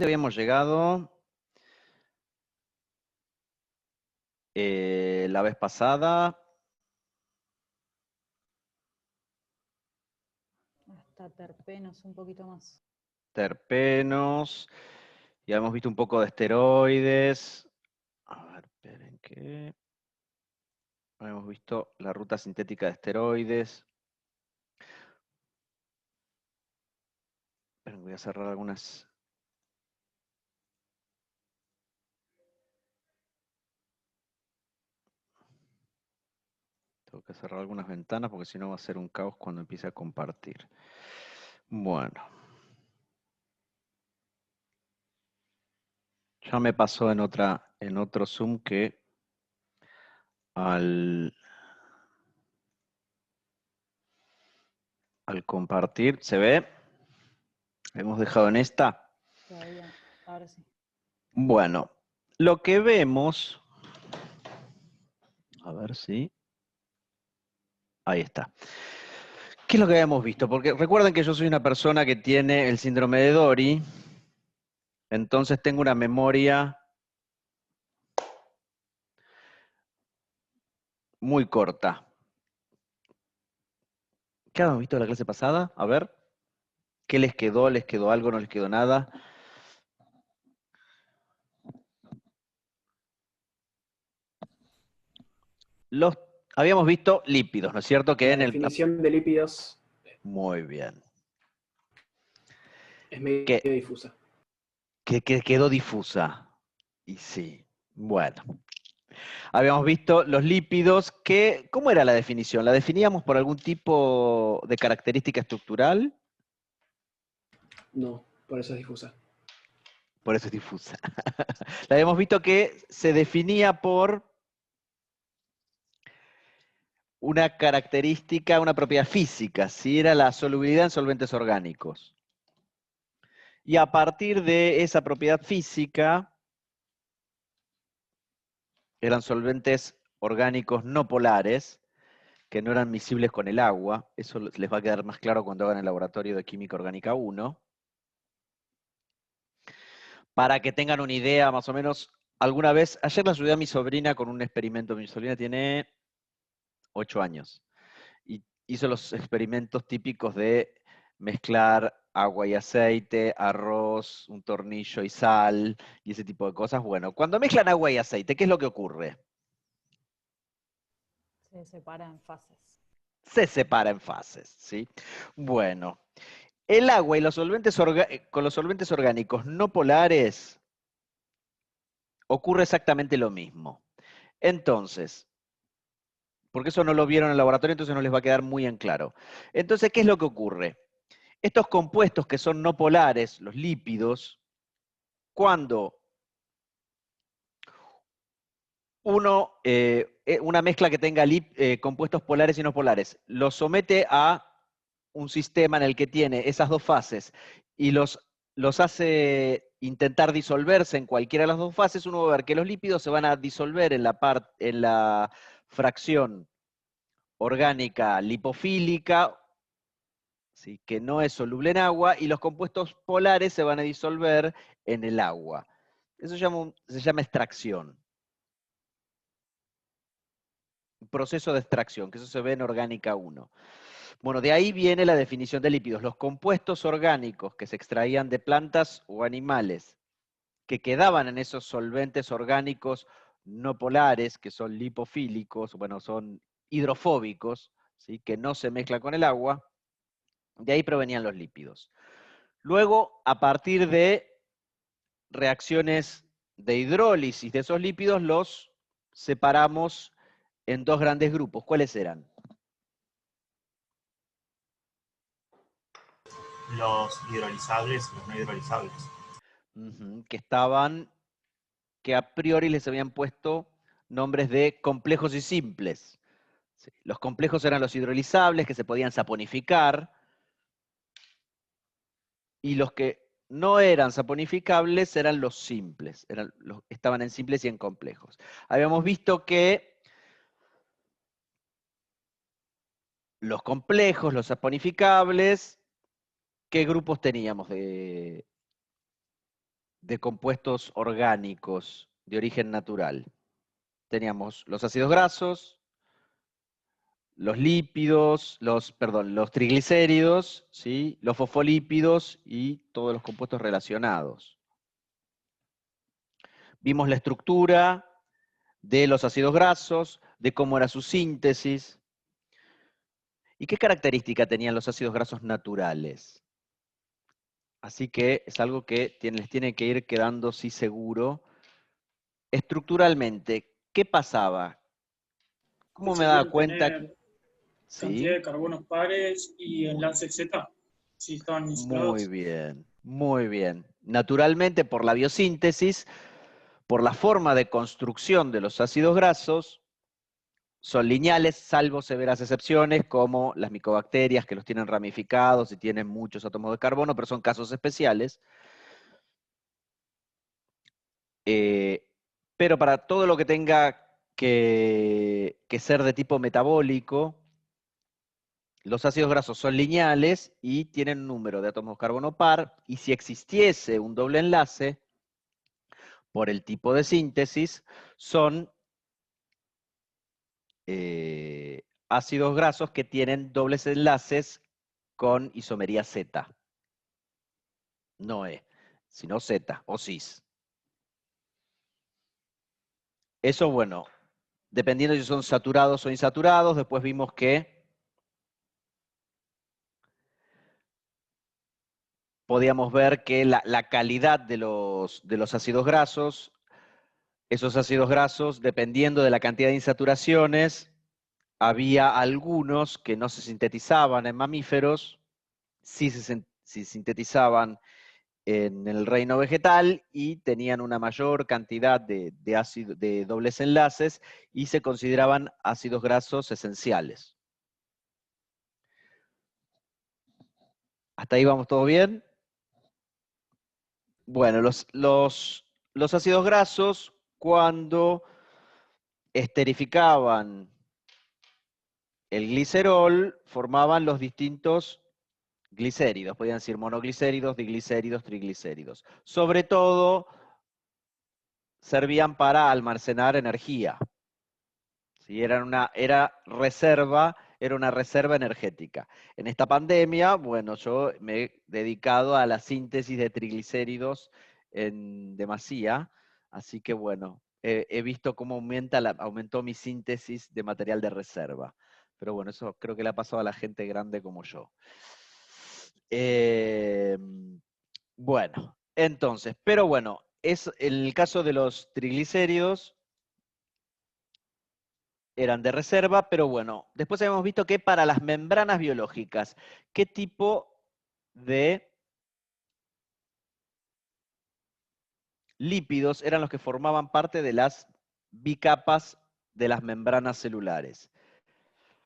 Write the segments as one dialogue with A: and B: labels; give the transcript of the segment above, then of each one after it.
A: habíamos llegado la vez pasada?
B: Hasta terpenos un poquito más.
A: Terpenos. Ya hemos visto un poco de esteroides. A ver, esperen que... Hemos visto la ruta sintética de esteroides. Esperen, voy a cerrar algunas... Tengo que cerrar algunas ventanas porque si no va a ser un caos cuando empiece a compartir. Bueno. Ya me pasó en otro Zoom que al compartir, ¿se ve? Hemos dejado en esta.
B: Todavía, ahora sí.
A: Bueno, lo que vemos, a ver si, ahí está. ¿Qué es lo que habíamos visto? Porque recuerden que yo soy una persona que tiene el síndrome de Dory, entonces tengo una memoria muy corta. ¿Qué habíamos visto en la clase pasada? A ver, ¿qué les quedó? ¿Les quedó algo? ¿No les quedó nada? Habíamos visto lípidos, ¿no es cierto? Que
C: La
A: en el...
C: definición de lípidos
A: Muy bien.
C: es medio
A: Que
C: difusa.
A: quedó difusa. Y sí, bueno. Habíamos visto los lípidos, que, ¿cómo era la definición? ¿La definíamos por algún tipo de característica estructural?
C: No, por eso es difusa.
A: Por eso es difusa. La habíamos visto que se definía por una característica, una propiedad física, si era la solubilidad en solventes orgánicos. Y a partir de esa propiedad física, eran solventes orgánicos no polares, que no eran miscibles con el agua. Eso les va a quedar más claro cuando hagan el laboratorio de Química Orgánica 1. Para que tengan una idea, más o menos, alguna vez, ayer la ayudé a mi sobrina con un experimento. Mi sobrina tiene 8 años. Y hizo los experimentos típicos de mezclar agua y aceite, arroz, un tornillo y sal, y ese tipo de cosas. Bueno, cuando mezclan agua y aceite, ¿qué es lo que ocurre?
B: Se separa en fases.
A: Se separa en fases, ¿sí? Bueno, el agua y los solventes con los solventes orgánicos no polares ocurre exactamente lo mismo. Entonces, porque eso no lo vieron en el laboratorio, entonces no les va a quedar muy en claro. Entonces, ¿qué es lo que ocurre? Estos compuestos que son no polares, los lípidos, cuando una mezcla que tenga compuestos polares y no polares, los somete a un sistema en el que tiene esas dos fases y los hace intentar disolverse en cualquiera de las dos fases, uno va a ver que los lípidos se van a disolver en la fracción orgánica lipofílica, ¿sí?, que no es soluble en agua, y los compuestos polares se van a disolver en el agua. Eso se llama extracción. Proceso de extracción, que eso se ve en Orgánica 1. Bueno, de ahí viene la definición de lípidos. Los compuestos orgánicos que se extraían de plantas o animales, que quedaban en esos solventes orgánicos no polares, que son lipofílicos, bueno, son hidrofóbicos, ¿sí?, que no se mezclan con el agua, de ahí provenían los lípidos. Luego, a partir de reacciones de hidrólisis de esos lípidos, los separamos en dos grandes grupos. ¿Cuáles eran?
D: Los hidrolizables, los no hidrolizables.
A: Que a priori les habían puesto nombres de complejos y simples. Sí, los complejos eran los hidrolizables, que se podían saponificar, y los que no eran saponificables eran los simples, estaban en simples y en complejos. Habíamos visto que los complejos, los saponificables, ¿qué grupos teníamos? de compuestos orgánicos de origen natural. Teníamos los ácidos grasos, los lípidos, los triglicéridos, ¿sí? Los fosfolípidos y todos los compuestos relacionados. Vimos la estructura de los ácidos grasos, de cómo era su síntesis. ¿Y qué característica tenían los ácidos grasos naturales? Así que es algo que les tiene que ir quedando sí seguro. Estructuralmente, ¿qué pasaba? ¿Cómo me daba cuenta?
E: Cantidad
A: Sí,
E: de carbonos pares y enlace Z, si estaban
A: muy
E: insulados.
A: bien, muy bien. Naturalmente, por la biosíntesis, por la forma de construcción de los ácidos grasos, son lineales, salvo severas excepciones, como las micobacterias que los tienen ramificados y tienen muchos átomos de carbono, pero son casos especiales. Pero para todo lo que tenga que ser de tipo metabólico, los ácidos grasos son lineales y tienen un número de átomos de carbono par, y si existiese un doble enlace, por el tipo de síntesis, son ácidos grasos que tienen dobles enlaces con isomería Z. No E, sino Z o cis. Eso, bueno, dependiendo si son saturados o insaturados, después vimos que podíamos ver que la calidad de los ácidos grasos, esos ácidos grasos, dependiendo de la cantidad de insaturaciones, había algunos que no se sintetizaban en mamíferos, sí se sintetizaban en el reino vegetal y tenían una mayor cantidad de dobles enlaces y se consideraban ácidos grasos esenciales. ¿Hasta ahí vamos todo bien? Bueno, los ácidos grasos, cuando esterificaban el glicerol, formaban los distintos glicéridos, podían ser monoglicéridos, diglicéridos, triglicéridos. Sobre todo, servían para almacenar energía. ¿Sí? Era una reserva energética. En esta pandemia, bueno, yo me he dedicado a la síntesis de triglicéridos en demasía, así que bueno, he visto cómo aumentó mi síntesis de material de reserva. Pero bueno, eso creo que le ha pasado a la gente grande como yo. Bueno, entonces, pero bueno, es el caso de los triglicéridos, eran de reserva, pero bueno, después habíamos visto que para las membranas biológicas, ¿qué tipo de lípidos eran los que formaban parte de las bicapas de las membranas celulares?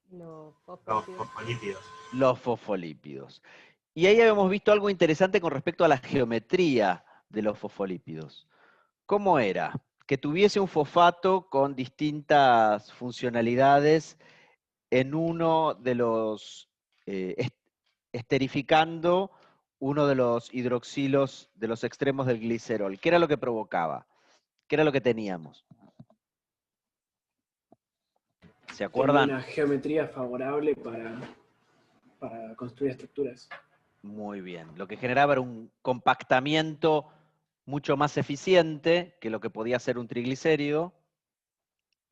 B: Los
D: Los
B: fosfolípidos.
D: fosfolípidos.
A: Los fosfolípidos. Y ahí habíamos visto algo interesante con respecto a la geometría de los fosfolípidos. ¿Cómo era? Que tuviese un fosfato con distintas funcionalidades en uno de los, esterificando uno de los hidroxilos de los extremos del glicerol. ¿Qué era lo que provocaba? ¿Qué era lo que teníamos? ¿Se
C: Tenía
A: acuerdan?
C: una geometría favorable para construir estructuras.
A: Muy bien. Lo que generaba era un compactamiento mucho más eficiente que lo que podía hacer un triglicérido.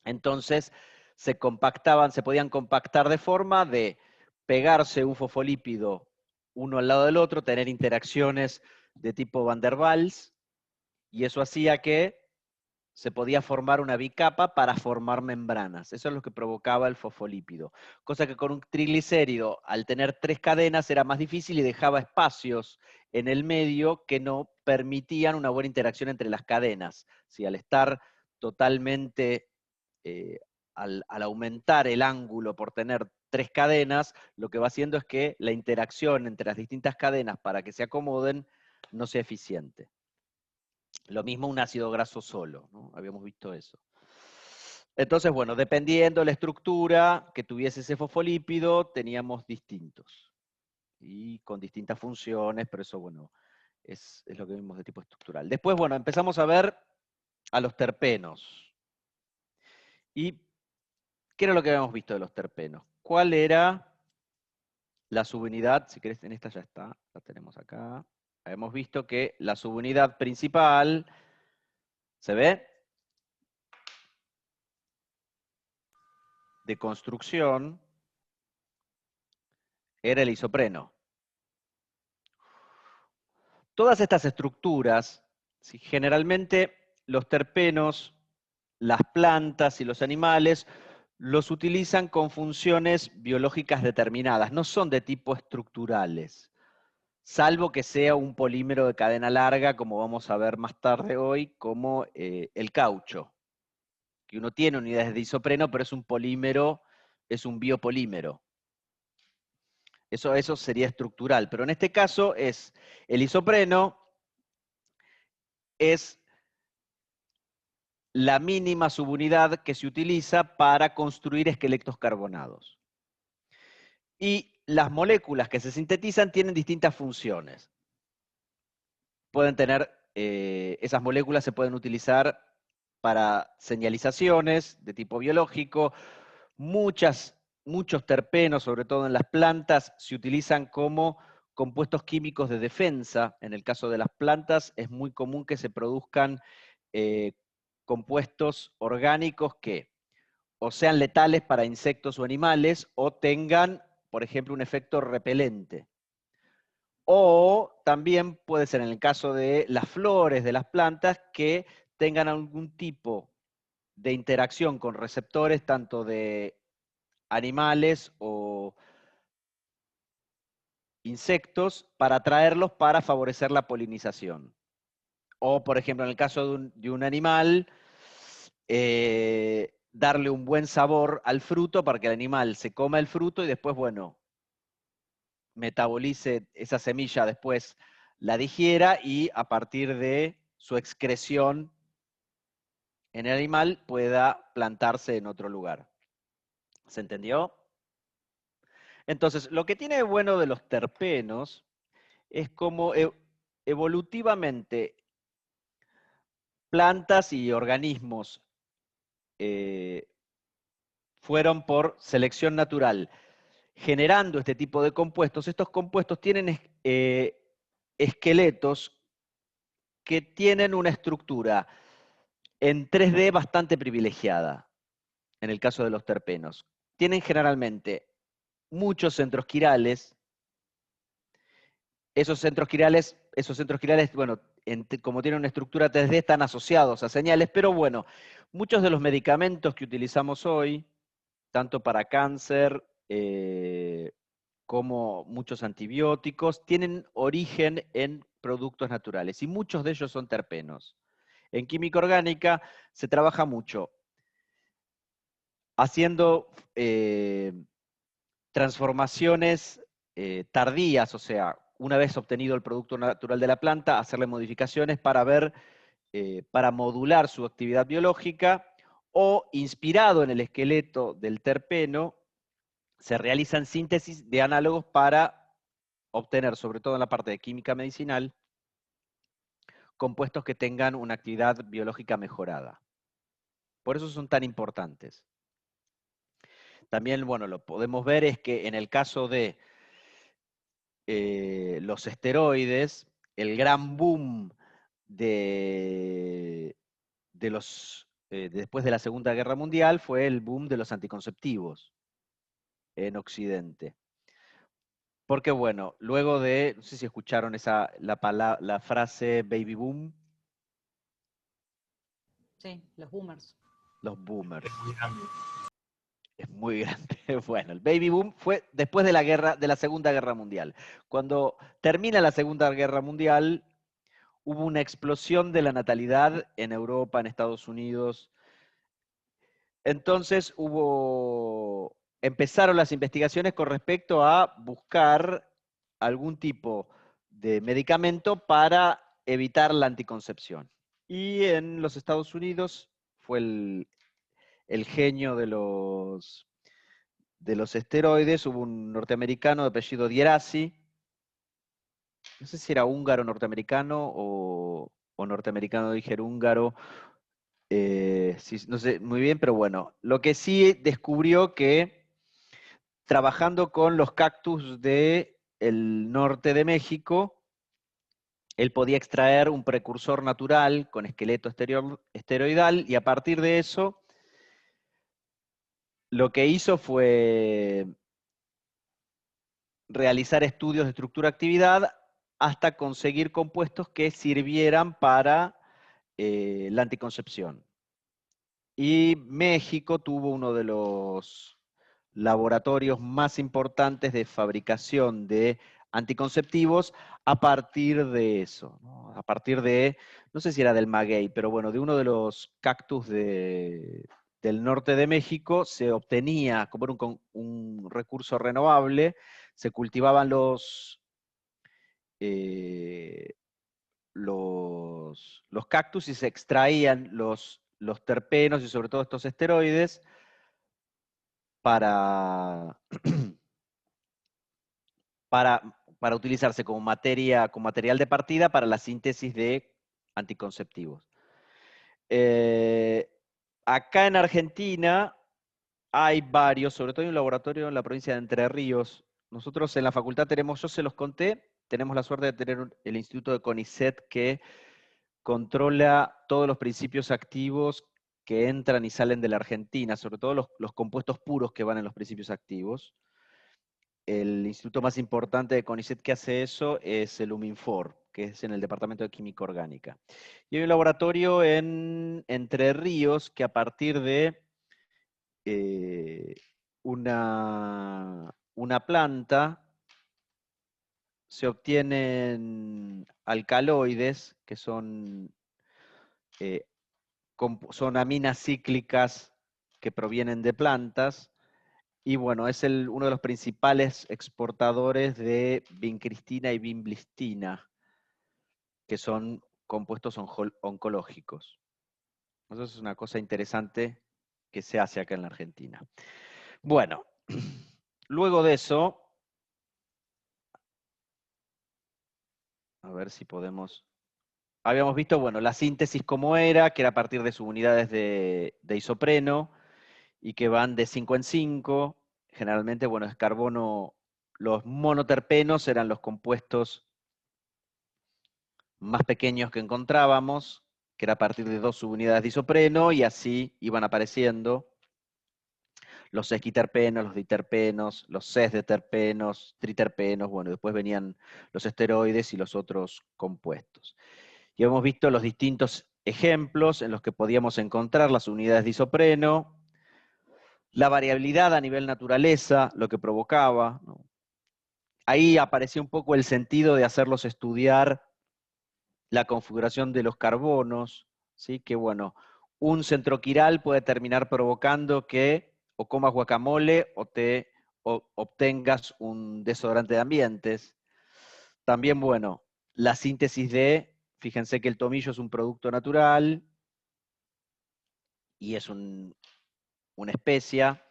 A: Entonces se podían compactar de forma de pegarse un fosfolípido uno al lado del otro, tener interacciones de tipo Van der Waals, y eso hacía que se podía formar una bicapa para formar membranas. Eso es lo que provocaba el fosfolípido. Cosa que con un triglicérido, al tener 3 cadenas, era más difícil y dejaba espacios en el medio que no permitían una buena interacción entre las cadenas. ¿Sí? Al estar totalmente, al aumentar el ángulo por tener 3 cadenas, lo que va haciendo es que la interacción entre las distintas cadenas para que se acomoden no sea eficiente. Lo mismo un ácido graso solo, ¿no? Habíamos visto eso. Entonces, bueno, dependiendo de la estructura que tuviese ese fosfolípido, teníamos distintos. Y con distintas funciones, pero eso, bueno, Es lo que vimos de tipo estructural. Después, bueno, empezamos a ver a los terpenos. ¿Y qué era lo que habíamos visto de los terpenos? ¿Cuál era la subunidad? Si querés, en esta ya está, la tenemos acá. Habíamos visto que la subunidad principal, ¿se ve? De construcción era el isopreno. Todas estas estructuras, ¿sí? Generalmente los terpenos, las plantas y los animales los utilizan con funciones biológicas determinadas, no son de tipo estructurales, salvo que sea un polímero de cadena larga, como vamos a ver más tarde hoy, como el caucho, que uno tiene unidades de isopreno, pero es un polímero, es un biopolímero. Eso sería estructural, pero en este caso es el isopreno, es la mínima subunidad que se utiliza para construir esqueletos carbonados. Y las moléculas que se sintetizan tienen distintas funciones. Pueden tener, esas moléculas se pueden utilizar para señalizaciones de tipo biológico. Muchos terpenos, sobre todo en las plantas, se utilizan como compuestos químicos de defensa. En el caso de las plantas es muy común que se produzcan compuestos orgánicos que o sean letales para insectos o animales, o tengan, por ejemplo, un efecto repelente. O también puede ser en el caso de las flores de las plantas que tengan algún tipo de interacción con receptores, tanto de animales o insectos, para atraerlos para favorecer la polinización. O, por ejemplo, en el caso de un animal, darle un buen sabor al fruto para que el animal se coma el fruto y después, bueno, metabolice esa semilla, después la digiera y a partir de su excreción en el animal pueda plantarse en otro lugar. ¿Se entendió? Entonces, lo que tiene de bueno de los terpenos es como evolutivamente plantas y organismos fueron por selección natural generando este tipo de compuestos. Estos compuestos tienen esqueletos que tienen una estructura en 3D bastante privilegiada, en el caso de los terpenos. Tienen generalmente muchos centros quirales. Esos centros quirales, bueno, como tienen una estructura 3D, están asociados a señales, pero bueno, muchos de los medicamentos que utilizamos hoy, tanto para cáncer como muchos antibióticos, tienen origen en productos naturales y muchos de ellos son terpenos. En química orgánica se trabaja mucho haciendo transformaciones tardías, o sea, una vez obtenido el producto natural de la planta, hacerle modificaciones para ver, para modular su actividad biológica, o inspirado en el esqueleto del terpeno, se realizan síntesis de análogos para obtener, sobre todo en la parte de química medicinal, compuestos que tengan una actividad biológica mejorada. Por eso son tan importantes. También, bueno, lo podemos ver es que en el caso de los esteroides, el gran boom después de la Segunda Guerra Mundial fue el boom de los anticonceptivos en Occidente. Porque bueno, luego de, no sé si escucharon la frase baby boom.
F: Sí, los boomers.
A: Los boomers.
D: Es muy grande.
A: Es muy grande. Bueno, el baby boom fue después de la Segunda Guerra Mundial. Cuando termina la Segunda Guerra Mundial, hubo una explosión de la natalidad en Europa, en Estados Unidos. Entonces empezaron las investigaciones con respecto a buscar algún tipo de medicamento para evitar la anticoncepción. Y en los Estados Unidos fue el genio de los esteroides. Hubo un norteamericano de apellido Dierassi no sé si era húngaro norteamericano o norteamericano de origen húngaro, no sé muy bien, pero bueno, lo que sí descubrió que trabajando con los cactus del norte de México, él podía extraer un precursor natural con esqueleto esteroidal, y a partir de eso, lo que hizo fue realizar estudios de estructura-actividad hasta conseguir compuestos que sirvieran para la anticoncepción. Y México tuvo uno de los laboratorios más importantes de fabricación de anticonceptivos a partir de eso, ¿no? A partir de, no sé si era del maguey, pero bueno, de uno de los cactus del norte de México se obtenía, como era un recurso renovable, se cultivaban eh, los cactus y se extraían los terpenos y sobre todo estos esteroides para, para utilizarse como material de partida para la síntesis de anticonceptivos. Acá en Argentina hay varios, sobre todo hay un laboratorio en la provincia de Entre Ríos. Nosotros en la facultad tenemos, yo se los conté, tenemos la suerte de tener el instituto de CONICET que controla todos los principios activos que entran y salen de la Argentina, sobre todo los compuestos puros que van en los principios activos. El instituto más importante de CONICET que hace eso es el UMINFOR, que es en el Departamento de Química Orgánica. Y hay un laboratorio en Entre Ríos que a partir de una planta se obtienen alcaloides, que son aminas cíclicas que provienen de plantas, y bueno, es uno de los principales exportadores de vincristina y vimblistina, que son compuestos oncológicos. Eso es una cosa interesante que se hace acá en la Argentina. Bueno, luego de eso, a ver si podemos... Habíamos visto, bueno, la síntesis como era, que era a partir de subunidades de isopreno, y que van de 5 en 5. Generalmente, bueno, es carbono, los monoterpenos eran los compuestos más pequeños que encontrábamos, que era a partir de 2 subunidades de isopreno, y así iban apareciendo los sesquiterpenos, los diterpenos, los sesdeterpenos, triterpenos, bueno, después venían los esteroides y los otros compuestos. Y hemos visto los distintos ejemplos en los que podíamos encontrar las unidades de isopreno, la variabilidad a nivel naturaleza, lo que provocaba, ¿no? Ahí apareció un poco el sentido de hacerlos estudiar la configuración de los carbonos, ¿sí? Que bueno, un centroquiral puede terminar provocando que o comas guacamole o obtengas un desodorante de ambientes. También, bueno, la síntesis fíjense que el tomillo es un producto natural y es una especia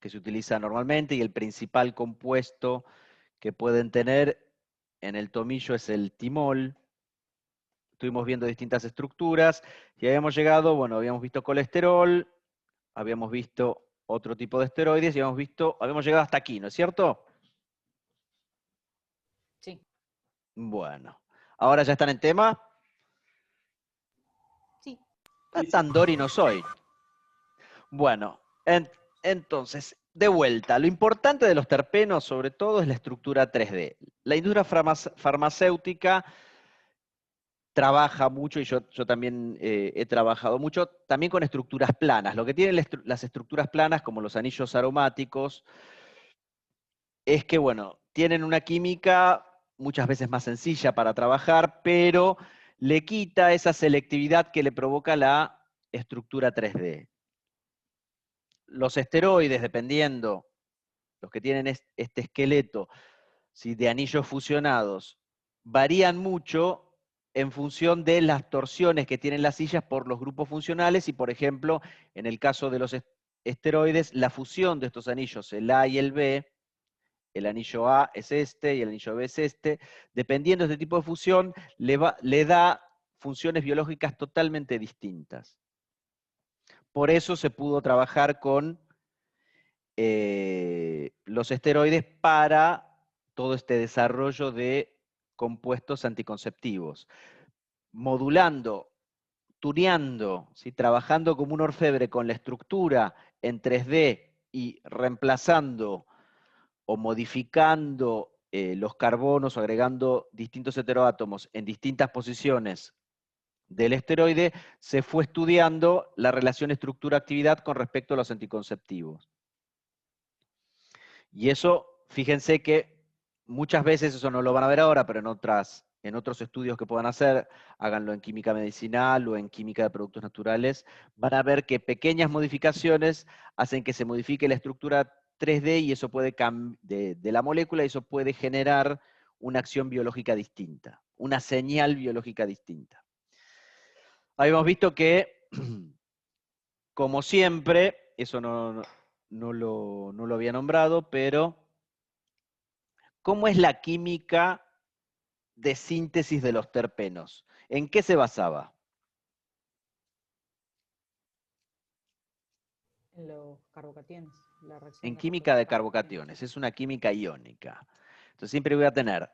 A: que se utiliza normalmente, y el principal compuesto que pueden tener en el tomillo es el timol. Estuvimos viendo distintas estructuras y habíamos llegado, bueno, habíamos visto colesterol, habíamos visto otro tipo de esteroides y habíamos llegado hasta aquí, ¿no es cierto?
B: Sí.
A: Bueno, ¿ahora ya están en tema?
B: Sí.
A: Tan Dori no soy. Bueno, entonces, de vuelta, lo importante de los terpenos sobre todo es la estructura 3D. La industria farmacéutica trabaja mucho, y yo también he trabajado mucho, también con estructuras planas. Lo que tienen las estructuras planas, como los anillos aromáticos, es que, bueno, tienen una química muchas veces más sencilla para trabajar, pero le quita esa selectividad que le provoca la estructura 3D. Los esteroides, dependiendo, los que tienen este esqueleto, ¿sí?, de anillos fusionados, varían mucho en función de las torsiones que tienen las sillas por los grupos funcionales, y por ejemplo, en el caso de los esteroides, la fusión de estos anillos, el A y el B, el anillo A es este y el anillo B es este. Dependiendo de este tipo de fusión, le da funciones biológicas totalmente distintas. Por eso se pudo trabajar con los esteroides para todo este desarrollo de compuestos anticonceptivos. Modulando, tuneando, ¿sí? Trabajando como un orfebre con la estructura en 3D y reemplazando o modificando los carbonos o agregando distintos heteroátomos en distintas posiciones del esteroide, se fue estudiando la relación estructura-actividad con respecto a los anticonceptivos. Y eso, fíjense que muchas veces, eso no lo van a ver ahora, pero en otros estudios que puedan hacer, háganlo en química medicinal o en química de productos naturales, van a ver que pequeñas modificaciones hacen que se modifique la estructura 3D y eso puede de la molécula, y eso puede generar una acción biológica distinta, una señal biológica distinta. Habíamos visto que, como siempre, eso no lo había nombrado, pero ¿cómo es la química de síntesis de los terpenos? ¿En qué se basaba?
B: En los carbocationes. La reacción
A: En
B: de
A: química de
B: carbocationes.
A: carbocationes, es una química iónica. Entonces siempre voy a tener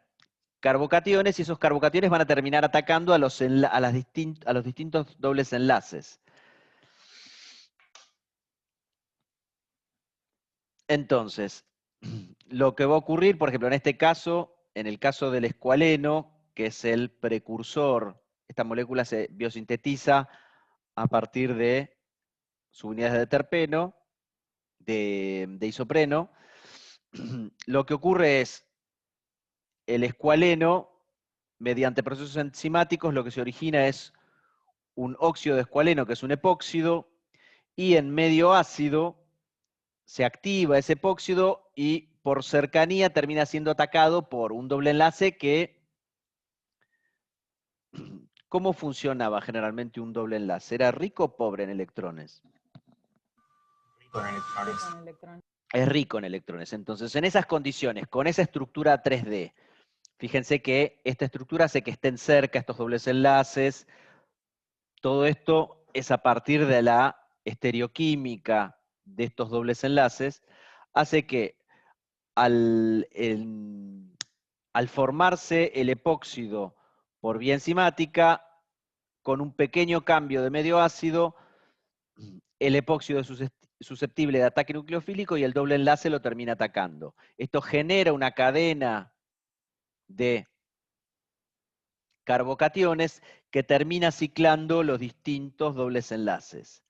A: carbocationes y esos carbocationes van a terminar atacando a los distintos dobles enlaces. Entonces, lo que va a ocurrir, por ejemplo, en este caso, en el caso del escualeno, que es el precursor, esta molécula se biosintetiza a partir de subunidades de terpeno, de isopreno. Lo que ocurre es, el escualeno, mediante procesos enzimáticos, lo que se origina es un óxido de escualeno, que es un epóxido, y en medio ácido se activa ese epóxido y por cercanía termina siendo atacado por un doble enlace que... ¿Cómo funcionaba generalmente un doble enlace? ¿Era rico o pobre en electrones?
D: Rico en electrones.
B: Con electrones.
A: Es rico en electrones. Entonces, en esas condiciones, con esa estructura 3D, fíjense que esta estructura hace que estén cerca estos dobles enlaces. Todo esto es a partir de la estereoquímica de estos dobles enlaces, hace que al formarse el epóxido por vía enzimática, con un pequeño cambio de medio ácido, el epóxido es susceptible de ataque nucleofílico y el doble enlace lo termina atacando. Esto genera una cadena de carbocationes que termina ciclando los distintos dobles enlaces.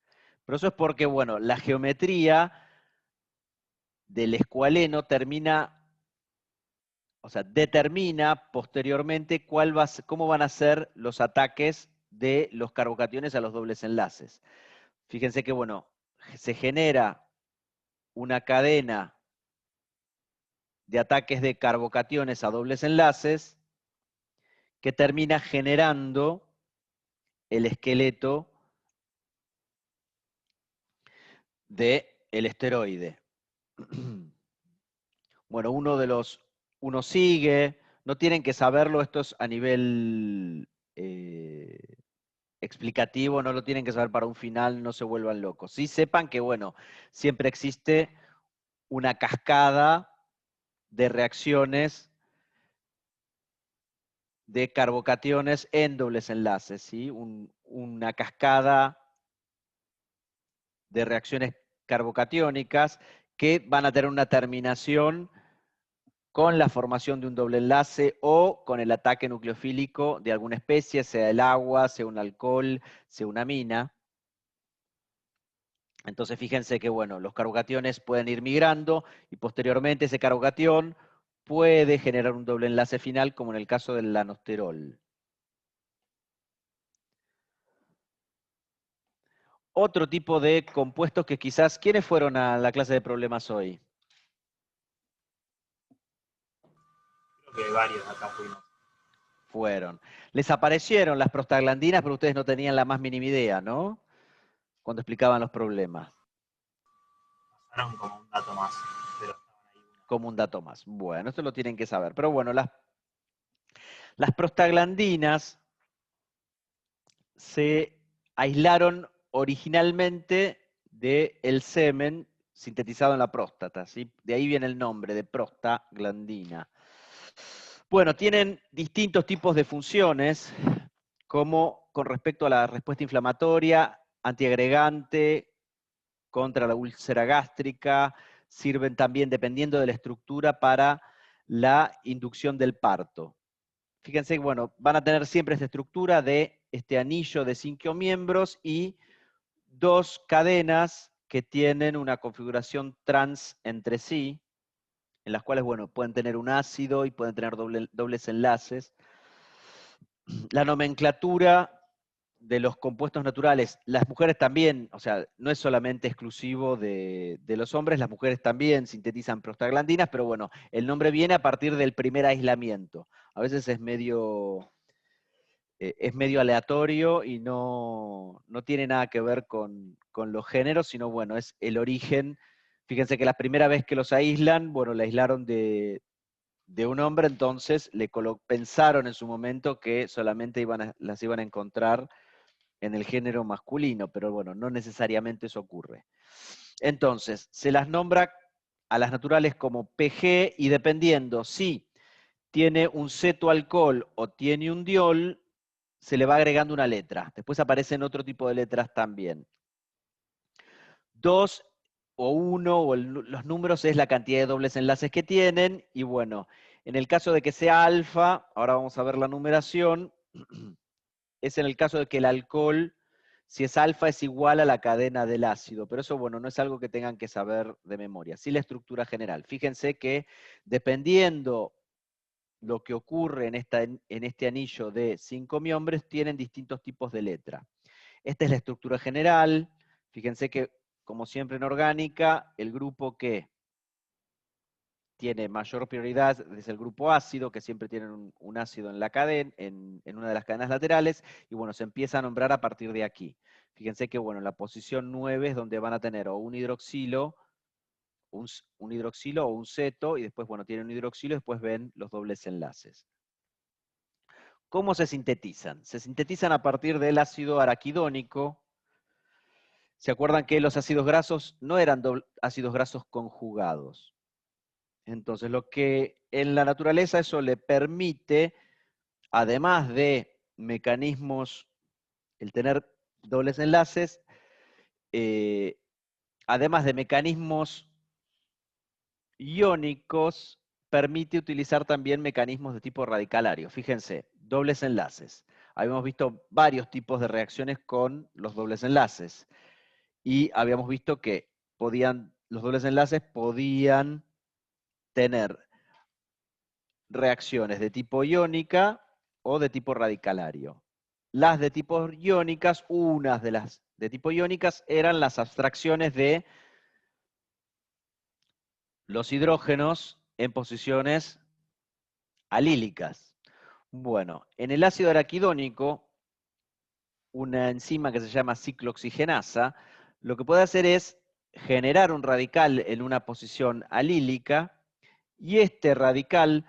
A: Pero eso es porque, bueno, la geometría del escualeno determina posteriormente cómo van a ser los ataques de los carbocationes a los dobles enlaces. Fíjense que, bueno, se genera una cadena de ataques de carbocationes a dobles enlaces que termina generando el esqueleto del esteroide. Bueno, uno sigue, no tienen que saberlo, esto es a nivel explicativo, no lo tienen que saber para un final, no se vuelvan locos. Sí sepan que, bueno, siempre existe una cascada de reacciones de carbocationes en dobles enlaces, ¿sí? Una cascada de reacciones carbocatiónicas que van a tener una terminación con la formación de un doble enlace o con el ataque nucleofílico de alguna especie, sea el agua, sea un alcohol, sea una amina. Entonces fíjense que, bueno, los carbocationes pueden ir migrando y posteriormente ese carbocatión puede generar un doble enlace final, como en el caso del lanosterol. Otro tipo de compuestos que quizás... ¿Quiénes fueron a la clase de problemas hoy?
D: Creo que varios acá fuimos.
A: Fueron. Les aparecieron las prostaglandinas, pero ustedes no tenían la más mínima idea, ¿no? Cuando explicaban los problemas.
D: Pasaron como un dato más, pero estaban ahí unas.
A: como un dato más. Bueno, esto lo tienen que saber. Pero bueno, las prostaglandinas se aislaron originalmente del semen sintetizado en la próstata, ¿sí? De ahí viene el nombre de prostaglandina. Bueno, tienen distintos tipos de funciones, como con respecto a la respuesta inflamatoria, antiagregante, contra la úlcera gástrica, sirven también, dependiendo de la estructura, para la inducción del parto. Fíjense que, bueno, van a tener siempre esta estructura de este anillo de 5 miembros y 2 cadenas que tienen una configuración trans entre sí, en las cuales, bueno, pueden tener un ácido y pueden tener dobles enlaces. La nomenclatura de los compuestos naturales, las mujeres también, o sea, no es solamente exclusivo de los hombres, las mujeres también sintetizan prostaglandinas, pero bueno, el nombre viene a partir del primer aislamiento. A veces es medio aleatorio y no tiene nada que ver con los géneros, sino bueno, es el origen. Fíjense que la primera vez que los aíslan, bueno, la aislaron de un hombre, entonces pensaron en su momento que solamente las iban a encontrar en el género masculino, pero bueno, no necesariamente eso ocurre. Entonces, se las nombra a las naturales como PG y dependiendo si tiene un cetoalcohol o tiene un diol, se le va agregando una letra. Después aparecen otro tipo de letras también. 2 o 1, o los números es la cantidad de dobles enlaces que tienen, y bueno, en el caso de que sea alfa, ahora vamos a ver la numeración, es en el caso de que el alcohol, si es alfa, es igual a la cadena del ácido, pero eso, bueno, no es algo que tengan que saber de memoria, sí la estructura general. Fíjense que dependiendo lo que ocurre en este anillo de 5 miembros, tienen distintos tipos de letra. Esta es la estructura general. Fíjense que, como siempre en orgánica, el grupo que tiene mayor prioridad es el grupo ácido, que siempre tienen un ácido en la cadena, en una de las cadenas laterales, y bueno, se empieza a nombrar a partir de aquí. Fíjense que, bueno, la posición 9 es donde van a tener o un hidroxilo, un hidroxilo o un ceto, y después, bueno, tienen un hidroxilo, y después ven los dobles enlaces. ¿Cómo se sintetizan? Se sintetizan a partir del ácido araquidónico. ¿Se acuerdan que los ácidos grasos no eran ácidos grasos conjugados? Entonces, lo que en la naturaleza eso le permite, además de mecanismos, el tener dobles enlaces, además de mecanismos iónicos, permite utilizar también mecanismos de tipo radicalario. Fíjense, dobles enlaces. Habíamos visto varios tipos de reacciones con los dobles enlaces. Y habíamos visto que los dobles enlaces podían tener reacciones de tipo iónica o de tipo radicalario. Las de tipo iónicas, unas de las de tipo iónicas eran las abstracciones de los hidrógenos en posiciones alílicas. Bueno, en el ácido araquidónico, una enzima que se llama ciclooxigenasa, lo que puede hacer es generar un radical en una posición alílica, y este radical,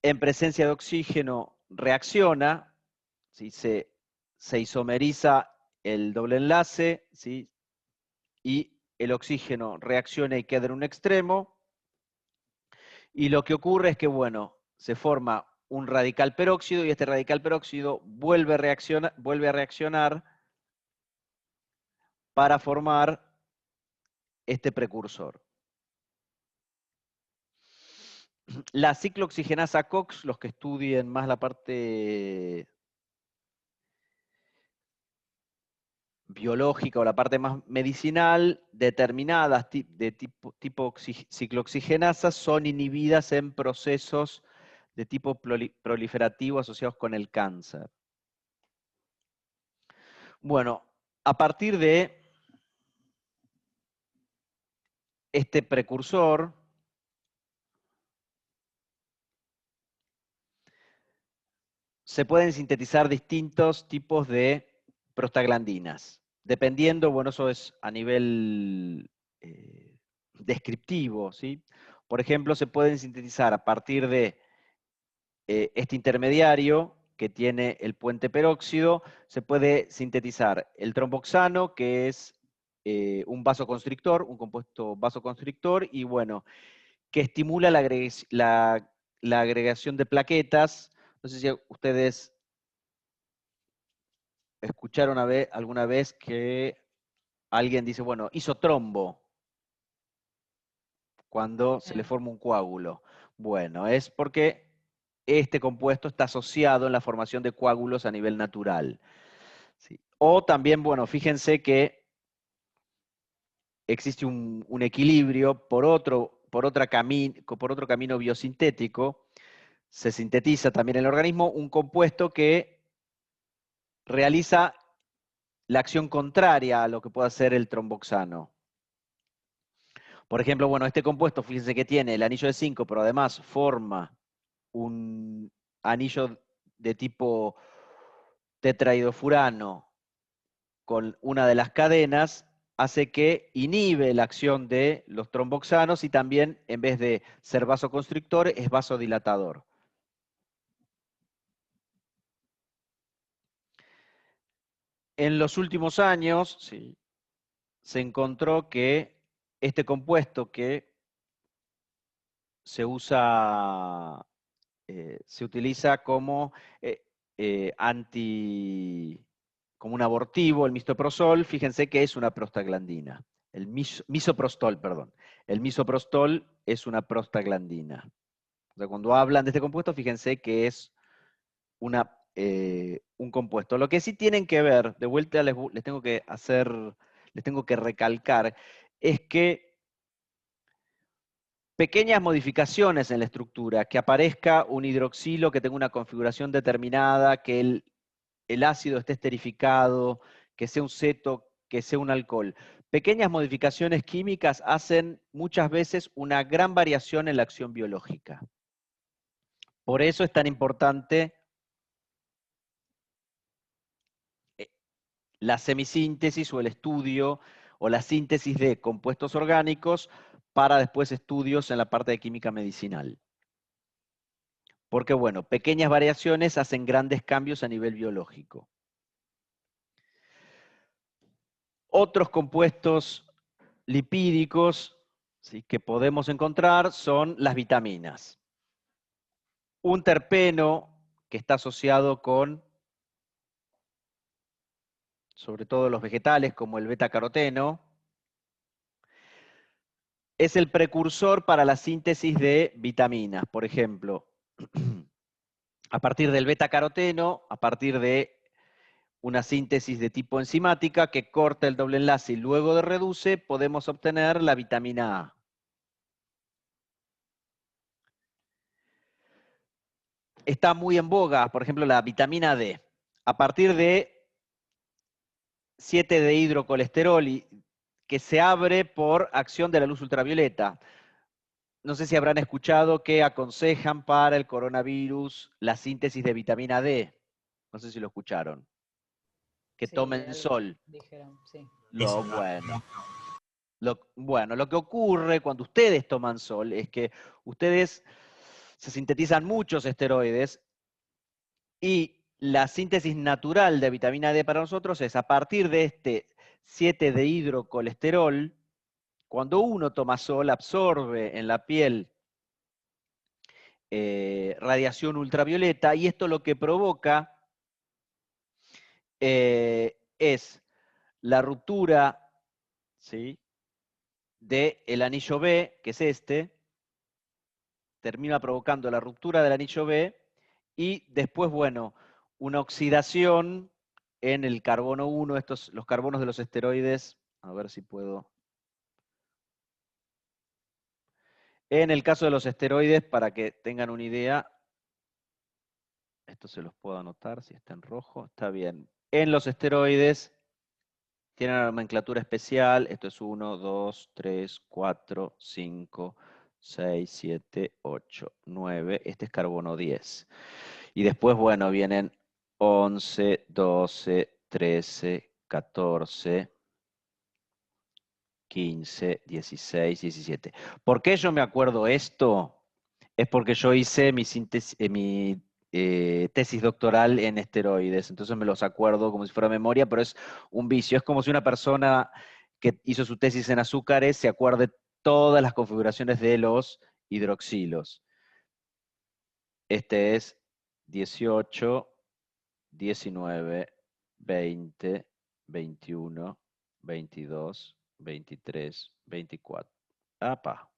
A: en presencia de oxígeno, reacciona, ¿sí? se isomeriza el doble enlace, ¿sí? Y el oxígeno reacciona y queda en un extremo, y lo que ocurre es que, bueno, se forma un radical peróxido, y este radical peróxido vuelve a reaccionar para formar este precursor. La ciclooxigenasa COX, los que estudien más la parte biológica o la parte más medicinal, determinadas de tipo ciclooxigenasas son inhibidas en procesos de tipo proliferativo asociados con el cáncer. Bueno, a partir de este precursor, se pueden sintetizar distintos tipos de prostaglandinas, dependiendo, bueno, eso es a nivel descriptivo, ¿sí? Por ejemplo, se pueden sintetizar a partir de este intermediario que tiene el puente peróxido, se puede sintetizar el tromboxano, que es un vasoconstrictor, un compuesto vasoconstrictor, y bueno, que estimula la agregación de plaquetas. No sé si ustedes escucharon alguna vez que alguien dice, bueno, hizo trombo cuando se le
B: Sí.
A: forma un coágulo. Bueno, es porque este compuesto está asociado en la formación de coágulos a nivel natural. ¿Sí? O también, bueno, fíjense que existe un equilibrio por otro camino biosintético. Se sintetiza también en el organismo un compuesto que realiza la acción contraria a lo que puede hacer el tromboxano. Por ejemplo, bueno, este compuesto, fíjense que tiene el anillo de 5, pero además forma un anillo de tipo tetraidofurano con una de las cadenas, hace que inhibe la acción de los tromboxanos y también, en vez de ser vasoconstrictor, es vasodilatador. En los últimos años, sí, se encontró que este compuesto que se utiliza como como un abortivo, el misoprostol, fíjense que es una prostaglandina. El misoprostol, perdón. El misoprostol es una prostaglandina. O sea, cuando hablan de este compuesto, fíjense que es un compuesto. Lo que sí tienen que ver, de vuelta les tengo que recalcar, es que pequeñas modificaciones en la estructura, que aparezca un hidroxilo que tenga una configuración determinada, que el ácido esté esterificado, que sea un ceto, que sea un alcohol. Pequeñas modificaciones químicas hacen muchas veces una gran variación en la acción biológica. Por eso es tan importante la semisíntesis o el estudio o la síntesis de compuestos orgánicos para después estudios en la parte de química medicinal. Porque, bueno, pequeñas variaciones hacen grandes cambios a nivel biológico. Otros compuestos lipídicos, ¿sí?, que podemos encontrar son las vitaminas. Un terpeno que está asociado con, sobre todo los vegetales, como el betacaroteno, es el precursor para la síntesis de vitaminas. Por ejemplo, a partir del betacaroteno, a partir de una síntesis de tipo enzimática que corta el doble enlace y luego de reduce, podemos obtener la vitamina A. Está muy en boga, por ejemplo, la vitamina D. A partir de 7-dehidrocolesterol que se abre por acción de la luz ultravioleta. No sé si habrán escuchado que aconsejan para el coronavirus la síntesis de vitamina D. No sé si lo escucharon. Que
B: Sí,
A: tomen
B: algo
A: sol.
B: dijeron, sí.
A: Lo que ocurre cuando ustedes toman sol es que ustedes se sintetizan muchos esteroides y la síntesis natural de vitamina D para nosotros es a partir de este 7-dehidrocolesterol. Cuando uno toma sol, absorbe en la piel radiación ultravioleta y esto lo que provoca es la ruptura, ¿sí?, del anillo B, que es este, termina provocando la ruptura del anillo B y después, bueno, una oxidación en el carbono 1, los carbonos de los esteroides, a ver si puedo. En el caso de los esteroides, para que tengan una idea, esto se los puedo anotar, si está en rojo, está bien. En los esteroides tienen una nomenclatura especial, esto es 1, 2, 3, 4, 5, 6, 7, 8, 9, este es carbono 10. Y después, bueno, vienen 11, 12, 13, 14, 15, 16, 17. ¿Por qué yo me acuerdo esto? Es porque yo hice mi tesis doctoral en esteroides, entonces me los acuerdo como si fuera memoria, pero es un vicio. Es como si una persona que hizo su tesis en azúcares se acuerde todas las configuraciones de los hidroxilos. Este es 18, 19, 20, 21, 22, 23, 24. ¡Apa!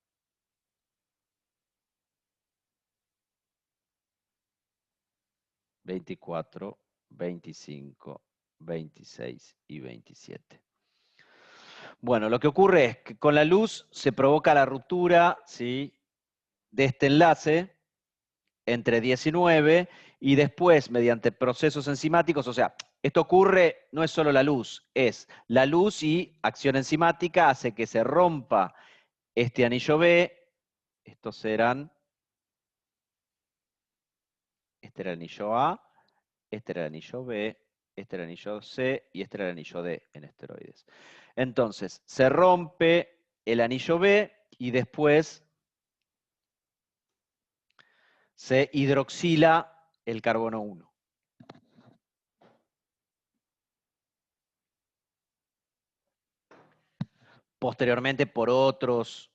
A: 24, 25, 26 y 27. Bueno, lo que ocurre es que con la luz se provoca la ruptura, ¿sí?, de este enlace entre 19 y después, mediante procesos enzimáticos, o sea, esto ocurre, no es solo la luz, es la luz y acción enzimática hace que se rompa este anillo B, estos serán, este era el anillo A, este era el anillo B, este era el anillo C y este era el anillo D en esteroides. Entonces, se rompe el anillo B y después se hidroxila el carbono 1. Posteriormente, por otras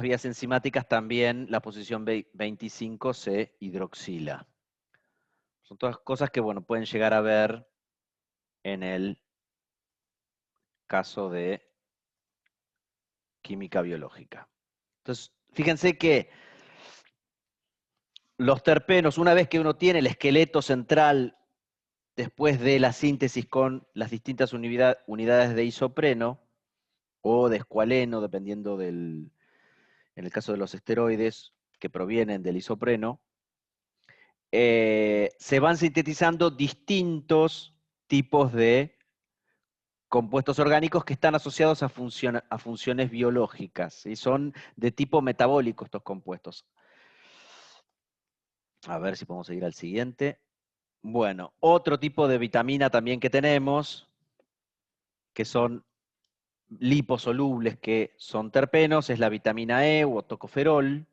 A: vías enzimáticas, también la posición 25 se hidroxila. Son todas cosas que, bueno, pueden llegar a ver en el caso de química biológica. Entonces, fíjense que los terpenos, una vez que uno tiene el esqueleto central después de la síntesis con las distintas unidades de isopreno o de escualeno, dependiendo en el caso de los esteroides que provienen del isopreno, se van sintetizando distintos tipos de compuestos orgánicos que están asociados a funciones biológicas, y son de tipo metabólico estos compuestos. A ver si podemos seguir al siguiente. Bueno, otro tipo de vitamina también que tenemos, que son liposolubles, que son terpenos, es la vitamina E o tocoferol.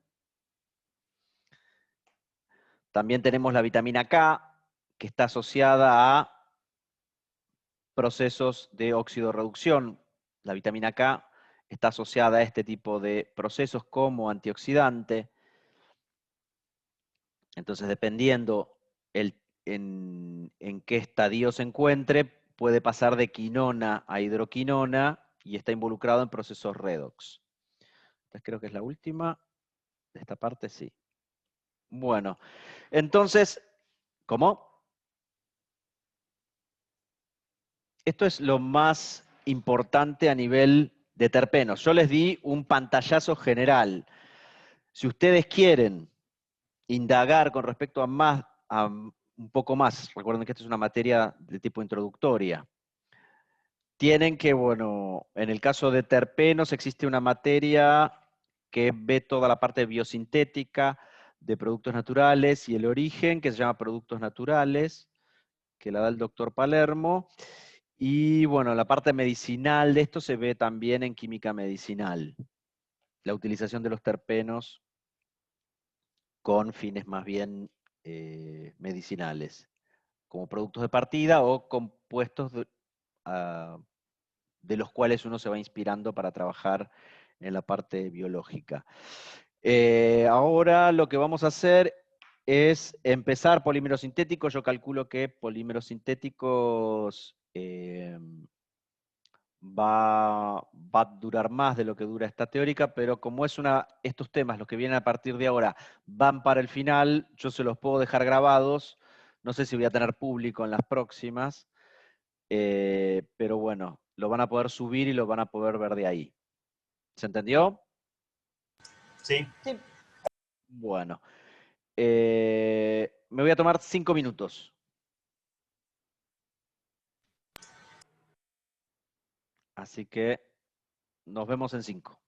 A: También tenemos la vitamina K, que está asociada a procesos de oxidorreducción. La vitamina K está asociada a este tipo de procesos como antioxidante. Entonces, dependiendo en qué estadio se encuentre, puede pasar de quinona a hidroquinona y está involucrado en procesos redox. Entonces, creo que es la última. De esta parte, sí. Bueno, entonces, ¿cómo? Esto es lo más importante a nivel de terpenos. Yo les di un pantallazo general. Si ustedes quieren indagar con respecto a un poco más, recuerden que esta es una materia de tipo introductoria, tienen que, bueno, en el caso de terpenos existe una materia que ve toda la parte biosintética de productos naturales y el origen, que se llama productos naturales, que la da el doctor Palermo. Y bueno, la parte medicinal de esto se ve también en química medicinal. La utilización de los terpenos con fines más bien medicinales, como productos de partida o compuestos de los cuales uno se va inspirando para trabajar en la parte biológica. Ahora lo que vamos a hacer es empezar polímeros sintéticos. Yo calculo que polímeros sintéticos va a durar más de lo que dura esta teórica, pero como estos temas, los que vienen a partir de ahora, van para el final, yo se los puedo dejar grabados. No sé si voy a tener público en las próximas, pero bueno, lo van a poder subir y lo van a poder ver de ahí. ¿Se entendió?
D: Sí.
B: Sí.
A: Bueno, me voy a tomar 5 minutos. Así que nos vemos en 5.